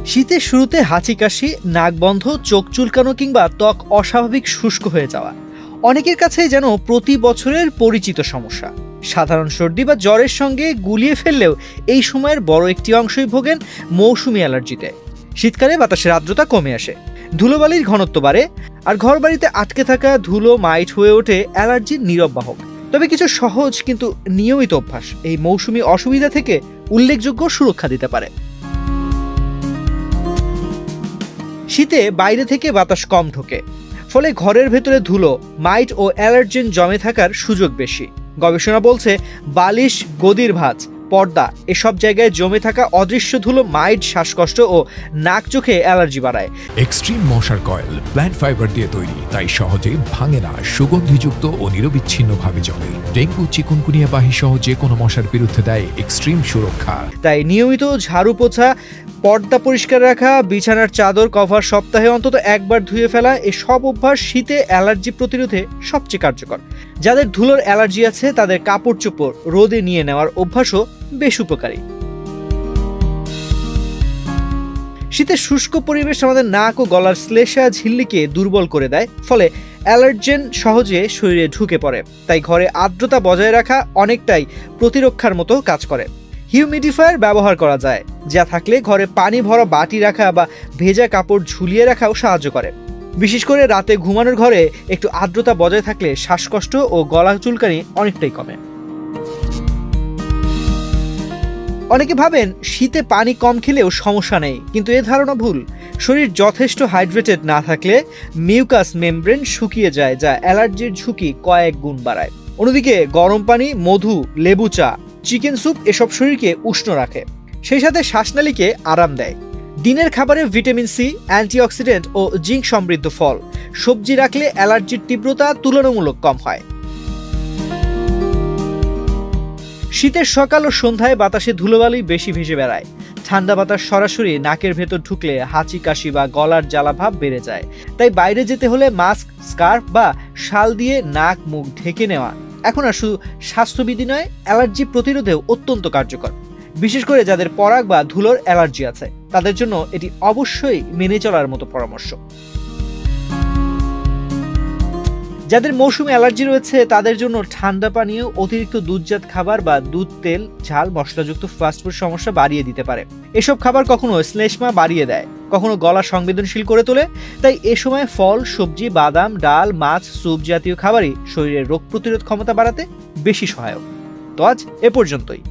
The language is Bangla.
শীতের শুরুতে হাঁচি কাশি, নাক বন্ধ, চোখ চুলকানো কিংবা ত্বক অস্বাভাবিক শুষ্ক হয়ে যাওয়া অনেকের কাছেই যেন প্রতি বছরের পরিচিত সমস্যা। সাধারণ সর্দি বা জ্বরের সঙ্গে গুলিয়ে ফেললেও এই সময়ের বড় একটি অংশই ভোগেন মৌসুমি অ্যালার্জিতে। শীতকালে বাতাসের আর্দ্রতা কমে আসে, ধুলোবালির ঘনত্ব বাড়ে, আর ঘরবাড়িতে আটকে থাকা ধুলো মাইট হয়ে ওঠে অ্যালার্জির নীরব বাহক। তবে কিছু সহজ কিন্তু নিয়মিত অভ্যাস এই মৌসুমি অসুবিধা থেকে উল্লেখযোগ্য সুরক্ষা দিতে পারে। শীতে বাইরে থেকে বাতাস কম ঢোকে, ফলে ঘরের ভেতরে ধুলো, মাইট ও অ্যালার্জেন জমে থাকার সুযোগ বেশি। গবেষণা বলছে বালিশ, গদির ভাঁজ, পর্দা এসব জায়গায় জমে থাকা অদৃশ্য ধুলো মাইট, শ্বাসকষ্ট ও নাক চোখে অ্যালার্জি বাড়ায়। এক্সট্রিম মশার কয়েল প্ল্যান্ট ফাইবার দিয়ে তৈরি, তাই সহজে ভাঙে না, সুগন্ধিযুক্ত ও নিরবিচ্ছিন্নভাবে জ্বলে। ডেঙ্গু, চিকুনগুনিয়া বাহি সহ যে কোনো মশার বিরুদ্ধে দেয় এক্সট্রিম সুরক্ষা। তাই নিয়মিত ঝাড়ু পোছা, পর্দা পরিষ্কার রাখা, বিছানার চাদর কভার সপ্তাহে অন্তত একবার ধুয়ে ফেলা এসব অভ্যাস শীতে অ্যালার্জি প্রতিরোধে সবচেয়ে কার্যকর। যাদের ধুলোর অ্যালার্জি আছে তাদের কাপড় চোপড় রোদে নিয়ে নেওয়ার অভ্যাসও বেশ উপকারী। শীতের শুষ্ক পরিবেশ আমাদের নাক ও গলার শ্লেষ্মা ঝিল্লিকে দুর্বল করে দেয়, ফলে অ্যালার্জেন সহজে শরীরে ঢুকে পড়ে। তাই ঘরে আর্দ্রতা বজায় রাখা অনেকটাই প্রতিরক্ষার মতো কাজ করে। হিউমিডিফায়ার ব্যবহার করা যায়, যা থাকলে ঘরে পানি ভরা বাটি রাখা বা ভেজা কাপড় ঝুলিয়ে রাখাও সাহায্য করে। বিশেষ করে রাতে ঘুমানোর ঘরে একটু আর্দ্রতা বজায় থাকলে শ্বাসকষ্ট ও গলা চুলকানি অনেকটাই কমে। অনেকে ভাবেন শীতে পানি কম খেলেও সমস্যা নেই, কিন্তু এ ধারণা ভুল। শরীর যথেষ্ট হাইড্রেটেড না থাকলে মিউকাস মেমব্রেন শুকিয়ে যায়, যা অ্যালার্জির ঝুঁকি কয়েক গুণ বাড়ায়। অন্যদিকে গরম পানি, মধু, লেবু চা, চিকেন স্যুপ এসব শরীরকে উষ্ণ রাখে, সেই সাথে শ্বাসনালীকে আরাম দেয়। দিনের খাবারে ভিটামিন সি, অ্যান্টিঅক্সিডেন্ট ও জিঙ্ক সমৃদ্ধ ফল, সবজি রাখলে অ্যালার্জির তীব্রতা তুলনামূলক কম হয়। শীতের সকাল ও সন্ধ্যায় বাতাসে ধুলোবালি বেশি ভেসে বেড়ায়। ঠান্ডা বাতাস সরাসরি নাকের ভেতর ঢুকলে হাঁচি কাশি বা গলার জ্বালা ভাব বেড়ে যায়। তাই বাইরে যেতে হলে মাস্ক, স্কার্ফ বা শাল দিয়ে নাক মুখ ঢেকে নেওয়া এখন আর শুধু স্বাস্থ্যবিধি নয়, অ্যালার্জি প্রতিরোধেও অত্যন্ত কার্যকর। বিশেষ করে যাদের পরাগ বা ধুলোর অ্যালার্জি আছে তাদের জন্য এটি অবশ্যই মেনে চলার মতো পরামর্শ। যাদের মৌসুমী অ্যালার্জি রয়েছে তাদের জন্য ঠান্ডা পানীয়, অতিরিক্ত দুধজাত খাবার বা দুধ, তেল, ঝাল, মশলাযুক্ত ফাস্টফুড সমস্যা বাড়িয়ে দিতে পারে। এসব খাবার কখনো শ্লেষ্মা বাড়িয়ে দেয়, কখনো গলা সংবেদনশীল করে তোলে। তাই এ সময় ফল, সবজি, বাদাম, ডাল, মাছ, স্যুপ জাতীয় খাবারই শরীরের রোগ প্রতিরোধ ক্ষমতা বাড়াতে বেশি সহায়ক। তো আজ এ পর্যন্তই।